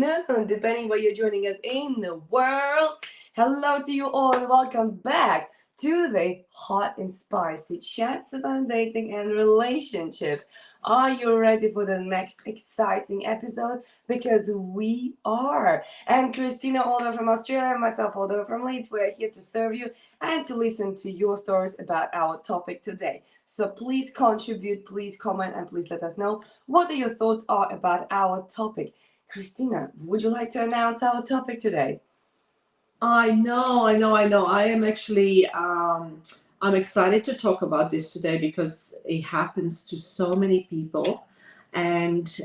afternoon, depending where you're joining us in the world. Hello to you all and welcome back to the hot and spicy chats about dating and relationships. Are you ready for the next exciting episode? Because we are. And Cristina, Olga from Australia, and myself, Olga from Leeds, we are here to serve you and to listen to your stories about our topic today. So please contribute, please comment, and please let us know what your thoughts are about our topic. Cristina, would you like to announce our topic today? I know. I am actually, I'm excited to talk about this today because it happens to so many people, and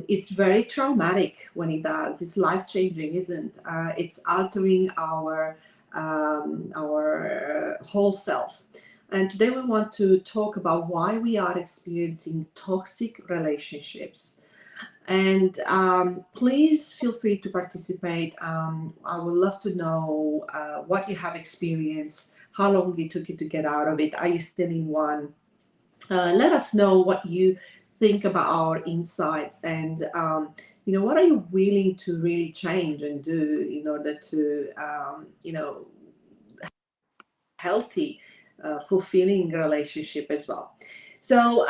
it's very traumatic when it does. It's life changing, isn't? It's altering our whole self. And today we want to talk about why we are experiencing toxic relationships, and please feel free to participate. I would love to know what you have experienced, how long it took you to get out of it. Are you still in one? Let us know what you think about our insights, and what are you willing to really change and do in order to, healthy, fulfilling relationship as well. So,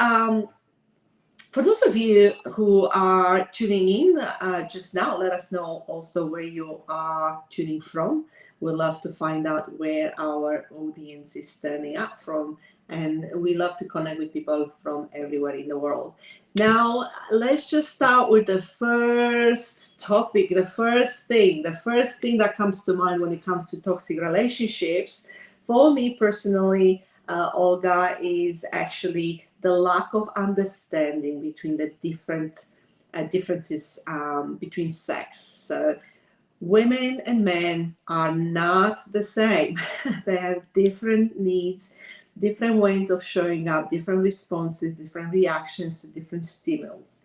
for those of you who are tuning in just now, let us know also where you are tuning from. We'd love to find out where our audience is turning up from, and we love to connect with people from everywhere in the world. Now, let's just start with the first topic, the first thing that comes to mind when it comes to toxic relationships. For me personally, Olga, is actually the lack of understanding between the different differences between sex. So women and men are not the same. They have different needs, different ways of showing up, different responses, different reactions to different stimulus.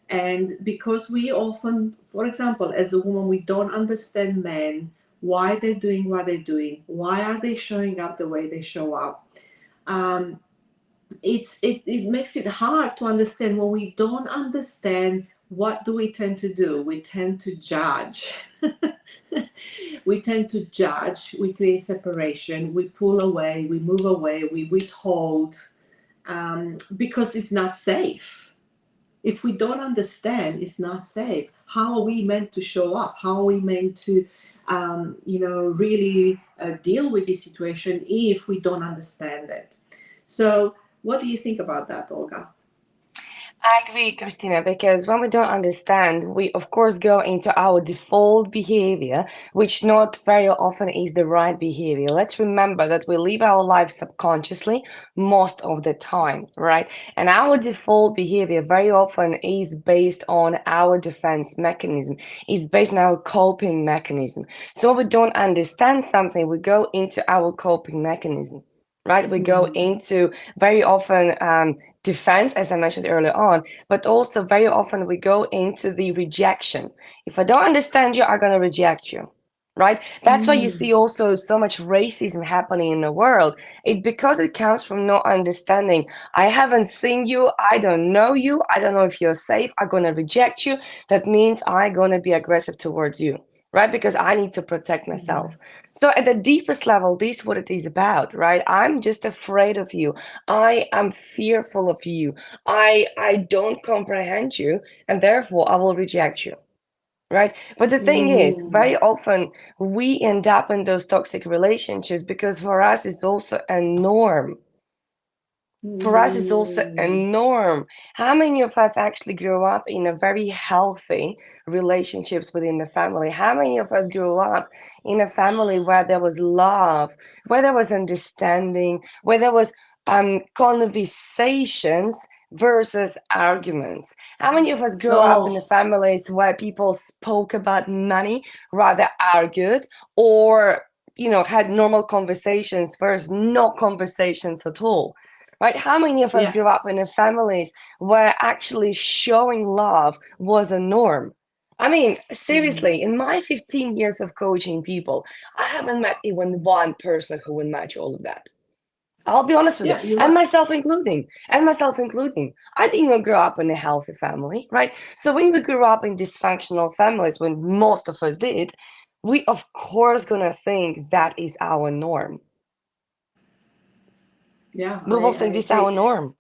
And because we often, for example, as a woman, we don't understand men, why they're doing what they're doing, why are they showing up the way they show up. Um, it makes it hard to understand. When we don't understand, what do we tend to do? We tend to judge. We create separation, we pull away, we move away, we withhold, because it's not safe. If we don't understand, it's not safe. How are we meant to show up? How are we meant to really deal with this situation if we don't understand it? So what do you think about that, Olga? I agree, Christina, because when we don't understand, we of course go into our default behavior, which not very often is the right behavior. Let's remember that we live our life subconsciously most of the time, right? And our default behavior very often is based on our defense mechanism, is based on our coping mechanism. So when we don't understand something, we go into our coping mechanism. Right, we go Mm. into very often defense, as I mentioned earlier on, but also very often we go into the rejection. If I don't understand you, I'm going to reject you. Right? That's why you Mm. see also so much racism happening in the world. It's because it comes from not understanding. I haven't seen you. I don't know you. I don't know if you're safe. I'm going to reject you. That means I'm going to be aggressive towards you. Right? Because I need to protect Yeah. myself. So at the deepest level, this is what it is about, right? I'm just afraid of you. I am fearful of you. I don't comprehend you, and therefore I will reject you. Right. But the thing is, Mm. very often we end up in those toxic relationships because for us it's also a norm. For us it's also a Mm. norm. How many of us actually grew up in a very healthy relationships within the family? How many of us grew up in a family where there was love, where there was understanding, where there was conversations versus arguments? How many of us grew up in the Oh, families where people spoke about money, rather argued, or had normal conversations versus no conversations at all? Right? How many of us yeah. grew up in families where actually showing love was a norm? I mean, Mm. seriously, in my 15 years of coaching people, I haven't met even one person who would match all of that. I'll be honest with you, Yeah, you're and right. myself including, I didn't even grow up in a healthy family, right? So when we grew up in dysfunctional families, when most of us did, we of course gonna think that is our norm. Yeah, We will I think this is our agree. norm.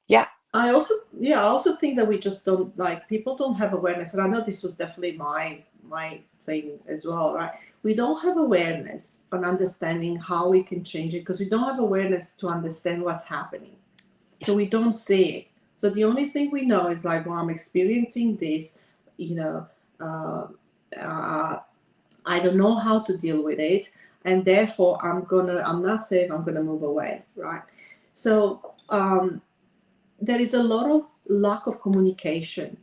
Yeah. I also think that we just don't, like, people don't have awareness, and I know this was definitely my thing as well, right? We don't have awareness on understanding how we can change it because we don't have awareness to understand what's happening. So we Yes. don't see it. So the only thing we know is like, well, I'm experiencing this, you know, uh, uh, I don't know how to deal with it, and therefore I'm not safe. I'm gonna move away, right? So there is a lot of lack of communication,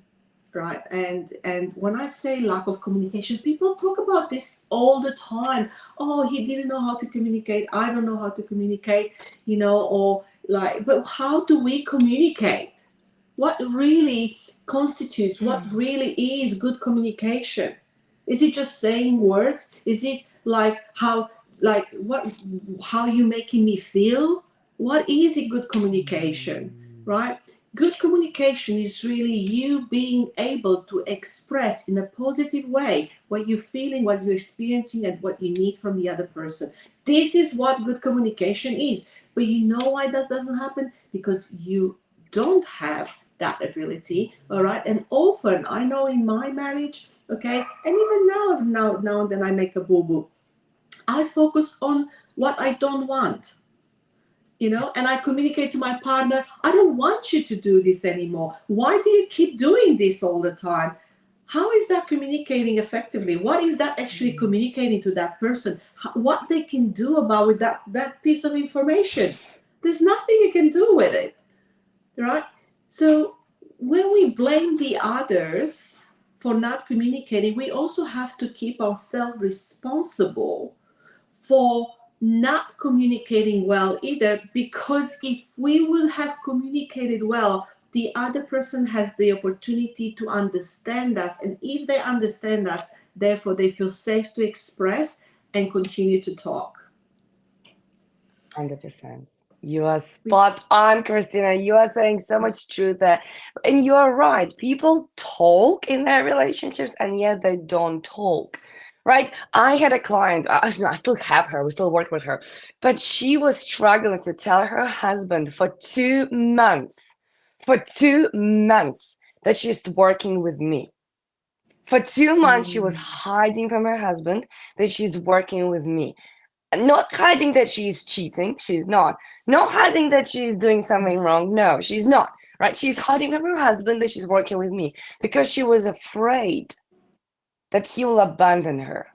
right? And when I say lack of communication, people talk about this all the time. Oh, he didn't know how to communicate. I don't know how to communicate, or like, but how do we communicate? What really constitutes, what Hmm. really is good communication? Is it just saying words? Is it like how you making me feel? What is a good communication, right? Good communication is really you being able to express in a positive way what you're feeling, what you're experiencing, and what you need from the other person. This is what good communication is. But you know why that doesn't happen? Because you don't have that ability, all right? And often, I know in my marriage, okay, and even now and then I make a boo boo. I focus on what I don't want, Yeah. and I communicate to my partner, I don't want you to do this anymore. Why do you keep doing this all the time? How is that communicating effectively? What is that actually communicating to that person? What they can do about with that piece of information? There's nothing you can do with it, right? So when we blame the others for not communicating, we also have to keep ourselves responsible for not communicating well either, because if we will have communicated well, the other person has the opportunity to understand us, and if they understand us, therefore they feel safe to express and continue to talk. 100%. You are spot on, Christina. You are saying so much truth there. And you are right. People talk in their relationships and yet they don't talk. Right? I had a client, I still have her, we still work with her, but she was struggling to tell her husband for 2 months that she's working with me. For 2 months, she was Mm. hiding from her husband that she's working with me. Not hiding that she's cheating, she's not. Not hiding that she's doing something wrong, no, she's not. Right? She's hiding from her husband that she's working with me because she was afraid that he will abandon her.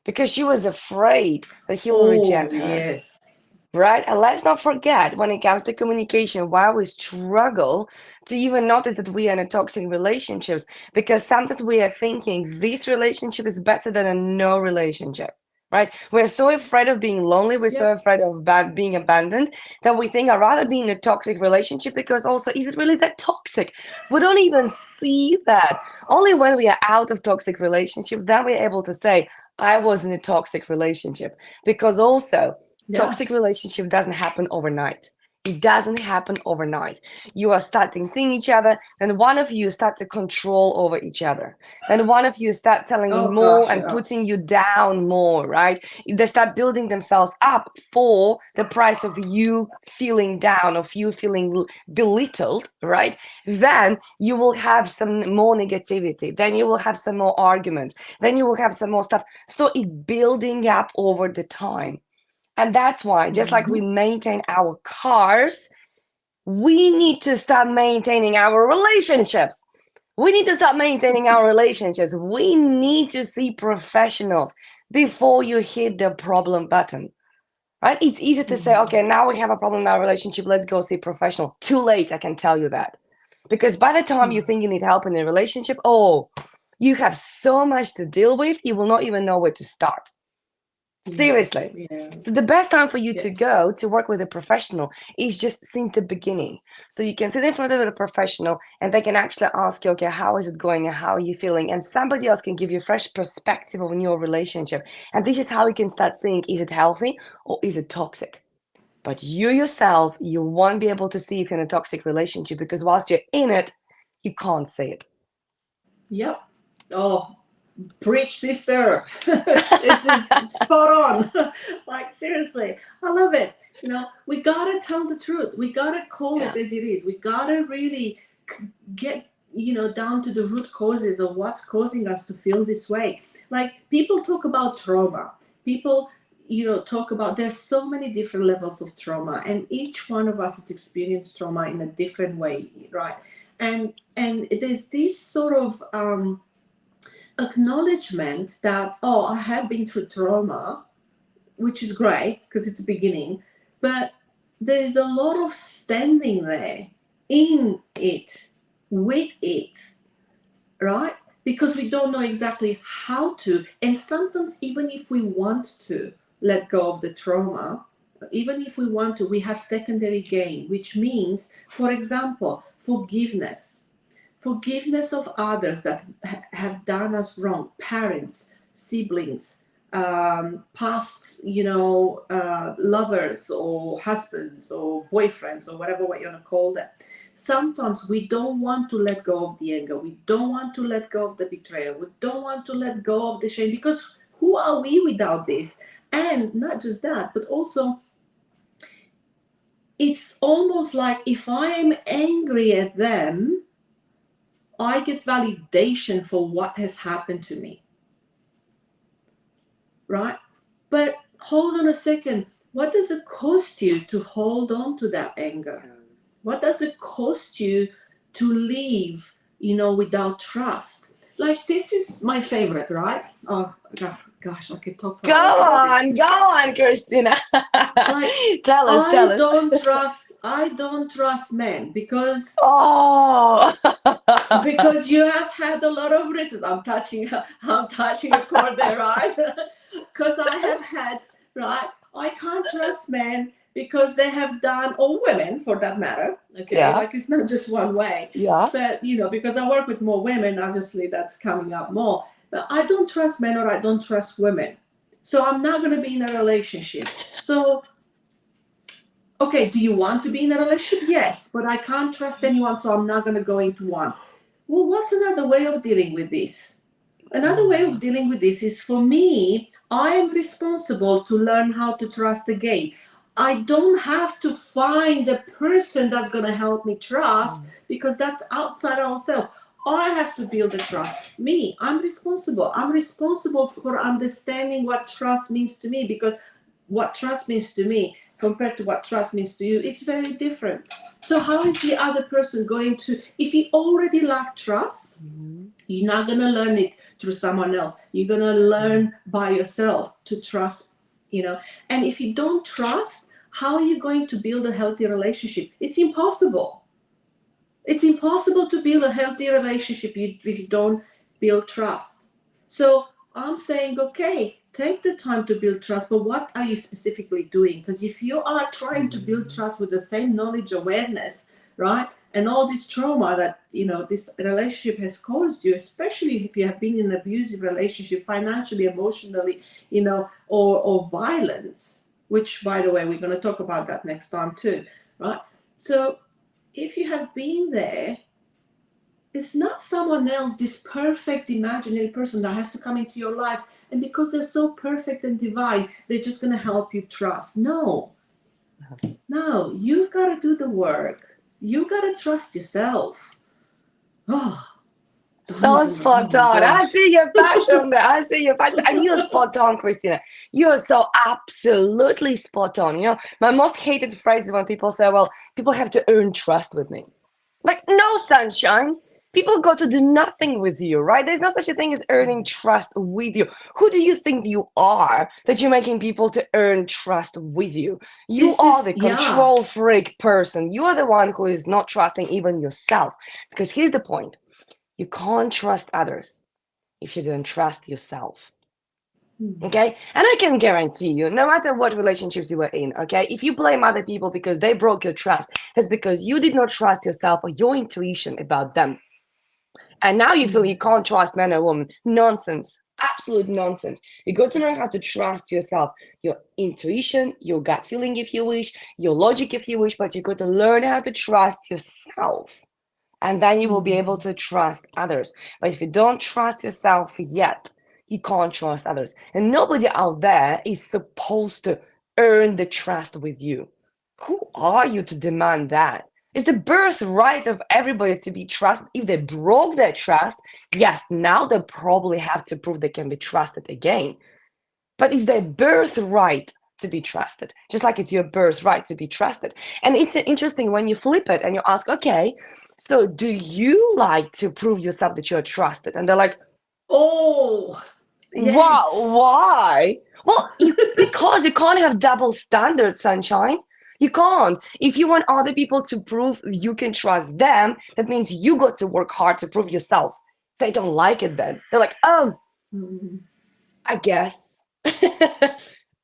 Because she was afraid that he will Oh, reject her. yes. Right? And let's not forget when it comes to communication, why we struggle to even notice that we are in a toxic relationships, because sometimes we are thinking this relationship is better than a no relationship. Right? We're so afraid of being lonely, we're so Yep. afraid of being abandoned that we think I'd rather be in a toxic relationship, because also, is it really that toxic? We don't even see that. Only when we are out of toxic relationship, then we're able to say, I was in a toxic relationship. Because also, Yeah. toxic relationship doesn't happen overnight. It doesn't happen overnight. You are starting seeing each other, then one of you start to control over each other. Then one of you start telling Oh more gosh, and yeah. putting you down more, right? They start building themselves up for the price of you feeling down, of you feeling belittled, right? Then you will have some more negativity. Then you will have some more arguments. Then you will have some more stuff. So it building up over the time. And that's why, just like we Hmm. maintain our cars, we need to start maintaining our relationships. We need to start maintaining our relationships. We need to see professionals before you hit the problem button. Right? It's easy to say, okay, now we have a problem in our relationship. Let's go see a professional. Too late, I can tell you that. Because by the time you think you need help in a relationship, oh, you have so much to deal with, you will not even know where to start. Seriously. Yeah. So the best time for you Yeah. to go to work with a professional is just since the beginning. So you can sit in front of a professional and they can actually ask you, okay, how is it going and how are you feeling? And somebody else can give you a fresh perspective on your relationship. And this is how you can start seeing, is it healthy or is it toxic? But you yourself, you won't be able to see if you're in a toxic relationship because whilst you're in it, you can't see it. Yep. Oh, preach, sister. This is spot on. Like, seriously, I love it. We gotta tell the truth. We gotta call it as it is. We gotta really get, down to the root causes of what's causing us to feel this way. Like, people talk about trauma. People, talk about, there's so many different levels of trauma, and each one of us has experienced trauma in a different way, right? And there's this sort of acknowledgement that, oh, I have been through trauma, which is great because it's a beginning, but there's a lot of standing there in it, with it, right? Because we don't know exactly how to, and sometimes even if we want to let go of the trauma, even if we want to, we have secondary gain, which means, for example, forgiveness of others that have done us wrong, parents, siblings, past, lovers or husbands or boyfriends or whatever way you want to call them. Sometimes we don't want to let go of the anger. We don't want to let go of the betrayal. We don't want to let go of the shame, because who are we without this? And not just that, but also it's almost like if I am angry at them, I get validation for what has happened to me, right? But hold on a second. What does it cost you to hold on to that anger? What does it cost you to leave, without trust? Like, this is my favorite, right? Oh, gosh, I could talk for hours. Go on, Cristina. Like, tell us. I don't trust men because Oh, because you have had a lot of reasons. I'm touching a chord there, right? Because I have had, right? I can't trust men because they have done, or women for that matter. Okay, Yeah. like, it's not just one way. Yeah. But because I work with more women, obviously that's coming up more. But I don't trust men, or I don't trust women. So I'm not going to be in a relationship. So, okay, do you want to be in a relationship? Yes, but I can't trust anyone, so I'm not going to go into one. Well, what's another way of dealing with this? Another way of dealing with this is, for me, I am responsible to learn how to trust again. I don't have to find the person that's going to help me trust, because that's outside ourselves. I have to build the trust. Me, I'm responsible. I'm responsible for understanding what trust means to me, because what trust means to me compared to what trust means to you, it's very different. So how is the other person going to, if you already lack trust, you're not going to learn it through someone else. You're going to learn by yourself to trust, and if you don't trust, how are you going to build a healthy relationship? It's impossible. It's impossible to build a healthy relationship if you don't build trust. So I'm saying, okay, take the time to build trust, but what are you specifically doing? Because if you are trying to build trust with the same knowledge, awareness, right, and all this trauma that, this relationship has caused you, especially if you have been in an abusive relationship, financially, emotionally, or violence, which, by the way, we're going to talk about that next time too, right? So if you have been there, it's not someone else, this perfect imaginary person that has to come into your life, and because they're so perfect and divine, they're just going to help you trust. No, you've got to do the work. You got to trust yourself. Oh, so spot on. I see your passion there. I see your passion. And you're spot on, Cristina. You're so absolutely spot on. My most hated phrase is when people say, well, people have to earn trust with me. Like, no, sunshine. People got to do nothing with you, right? There's no such a thing as earning trust with you. Who do you think you are that you're making people to earn trust with you? You are the control freak person. You are the one who is not trusting even yourself. Because here's the point. You can't trust others if you don't trust yourself. Okay? And I can guarantee you, no matter what relationships you were in, okay, if you blame other people because they broke your trust, that's because you did not trust yourself or your intuition about them. And now you feel you can't trust man or woman. Nonsense. absolute nonsense. You got to learn how to trust yourself, your intuition, your gut feeling, if you wish, your logic, if you wish, but you got to learn how to trust yourself. And then you will be able to trust others. But if you don't trust yourself yet, you can't trust others. And nobody out there is supposed to earn the trust with you. Who are you to demand that? It's the birthright of everybody to be trusted. If they broke their trust, yes, now they probably have to prove they can be trusted again. But it's their birthright to be trusted, just like it's your birthright to be trusted. And it's interesting when you flip it and you ask, okay, so do you like to prove yourself that you're trusted? And they're like, Oh, wow, yes. why? Well, because you can't have double standards, sunshine. You can't. If you want other people to prove you can trust them, that means you got to work hard to prove yourself. They don't like it then. They're like, oh, Mm. I guess.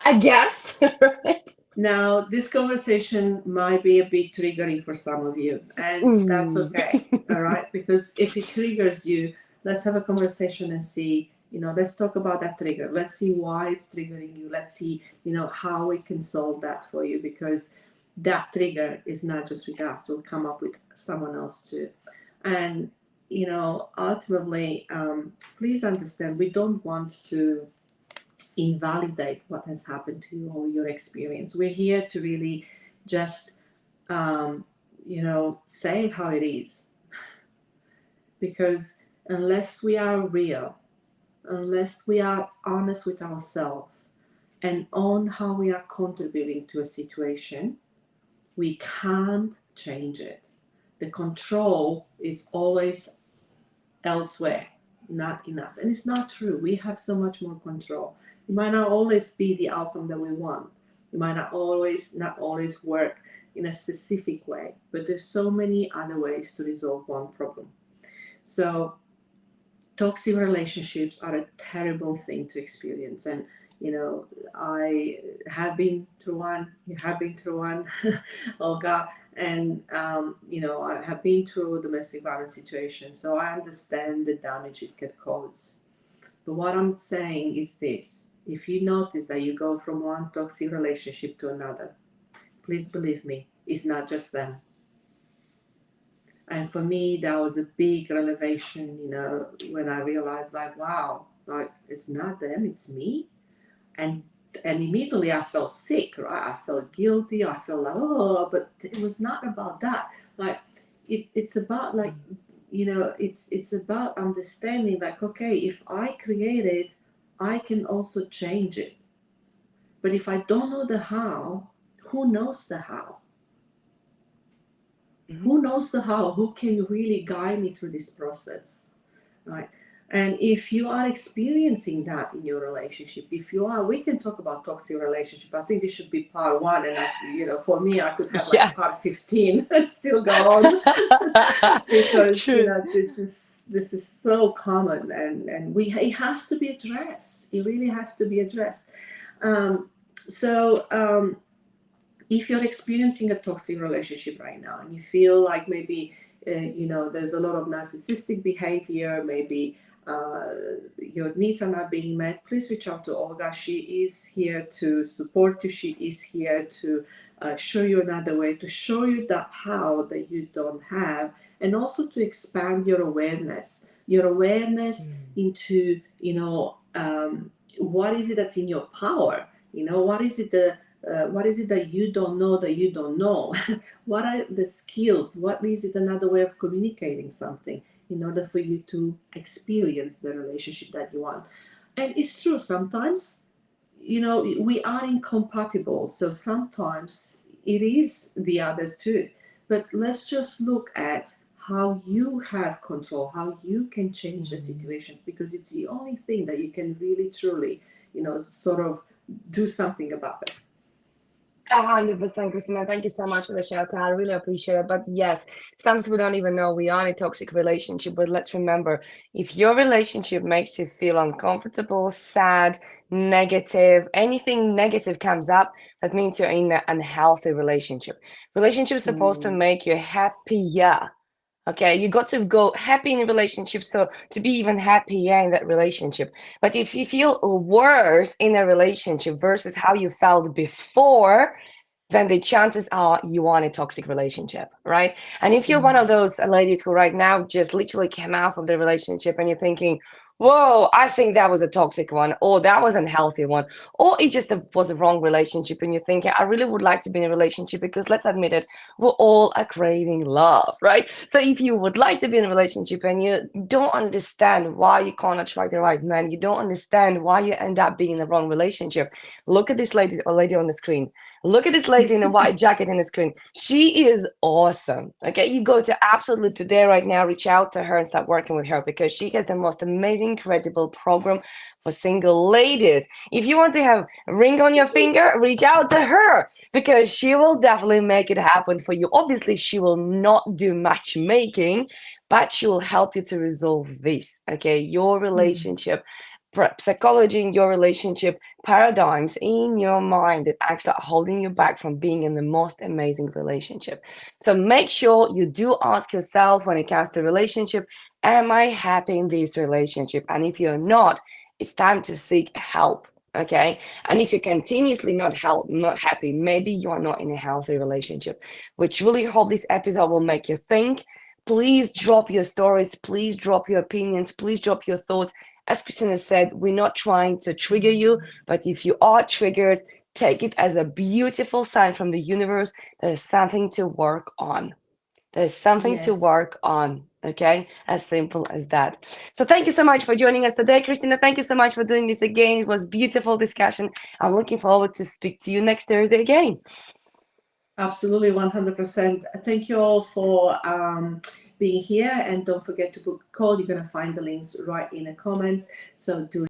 I guess, right? Now, this conversation might be a bit triggering for some of you, and that's Mm. okay, all right? Because if it triggers you, let's have a conversation and see, let's talk about that trigger. Let's see why it's triggering you. Let's see, how we can solve that for you, because that trigger is not just with us, we'll come up with someone else too. And, ultimately, please understand, we don't want to invalidate what has happened to you or your experience. We're here to really just, say how it is. Because unless we are real, unless we are honest with ourselves and own how we are contributing to a situation, we can't change it. The control is always elsewhere, not in us. And it's not true. We have so much more control. It might not always be the outcome that we want. It might not always work in a specific way, but there's so many other ways to resolve one problem. So toxic relationships are a terrible thing to experience. And I have been through one, you have been through one, Olga, and I have been through domestic violence situations, so I understand the damage it can cause. But what I'm saying is this: if you notice that you go from one toxic relationship to another, please believe me, it's not just them. And for me, that was a big revelation, when I realized, like, wow, like, it's not them, it's me. And immediately I felt sick, right? I felt guilty. I felt like, oh, but it was not about that. Like, it's about, like, it's about understanding, like, okay, if I create it, I can also change it. But if I don't know the how, who knows the how? Who knows the how? Who can really guide me through this process, right? And if you are experiencing that in your relationship, if you are, we can talk about toxic relationship. I think this should be part one, and for me, I could have like part Yes. 15 and still go on because True. this is so common, and it has to be addressed. It really has to be addressed. Um, so if you're experiencing a toxic relationship right now and you feel like maybe there's a lot of narcissistic behavior, maybe your needs are not being met, please reach out to Olga. She is here to support you. She is here to show you another way, to show you that how that you don't have, and also to expand your awareness into what is it that's in your power. What is it that you don't know that you don't know? What are the skills? What is it another way of communicating something in order for you to experience the relationship that you want? And it's true, sometimes, we are incompatible. So sometimes it is the others too. But let's just look at how you have control, how you can change the situation, because it's the only thing that you can really, truly, sort of do something about it. 100%, Christina. Thank you so much for the shout out. I really appreciate it. But yes, sometimes we don't even know we are in a toxic relationship. But let's remember, if your relationship makes you feel uncomfortable, sad, negative, anything negative comes up, that means you're in an unhealthy relationship. Relationship is supposed to make you happier. Okay, you got to go happy in a relationship, so to be even happier in that relationship. But if you feel worse in a relationship versus how you felt before, then the chances are you want a toxic relationship, right? And if you're one of those ladies who right now just literally came out of the relationship and you're thinking, whoa, I think that was a toxic one, or that was an unhealthy one, or it just was a wrong relationship, and you're thinking, I really would like to be in a relationship because let's admit it, we're all are craving love, right? So if you would like to be in a relationship and you don't understand why you can't attract the right man, you don't understand why you end up being in the wrong relationship, look at this lady on the screen. Look at this lady in a white jacket in the screen. She is awesome. Okay, you go to Absolute today right now, reach out to her and start working with her because she has the most amazing, incredible program for single ladies. If you want to have a ring on your finger, reach out to her because she will definitely make it happen for you. Obviously, she will not do matchmaking, but she will help you to resolve this. Okay, your relationship psychology in your relationship, paradigms in your mind that actually are holding you back from being in the most amazing relationship. So make sure you do ask yourself when it comes to relationship, am I happy in this relationship? And if you're not, it's time to seek help. Okay. And if you're continuously not happy, maybe you are not in a healthy relationship. We truly hope this episode will make you think. Please drop your stories, please drop your opinions, please drop your thoughts. As Cristina said, we're not trying to trigger you, but if you are triggered, take it as a beautiful sign from the universe. There's something to work on. There's something to Yes. work on. Okay, as simple as that. So thank you so much for joining us today, Cristina. Thank you so much for doing this again. It was beautiful discussion. I'm looking forward to speak to you next Thursday again. Absolutely, 100%. Thank you all for being here, and don't forget to book a call. You're going to find the links right in the comments. So do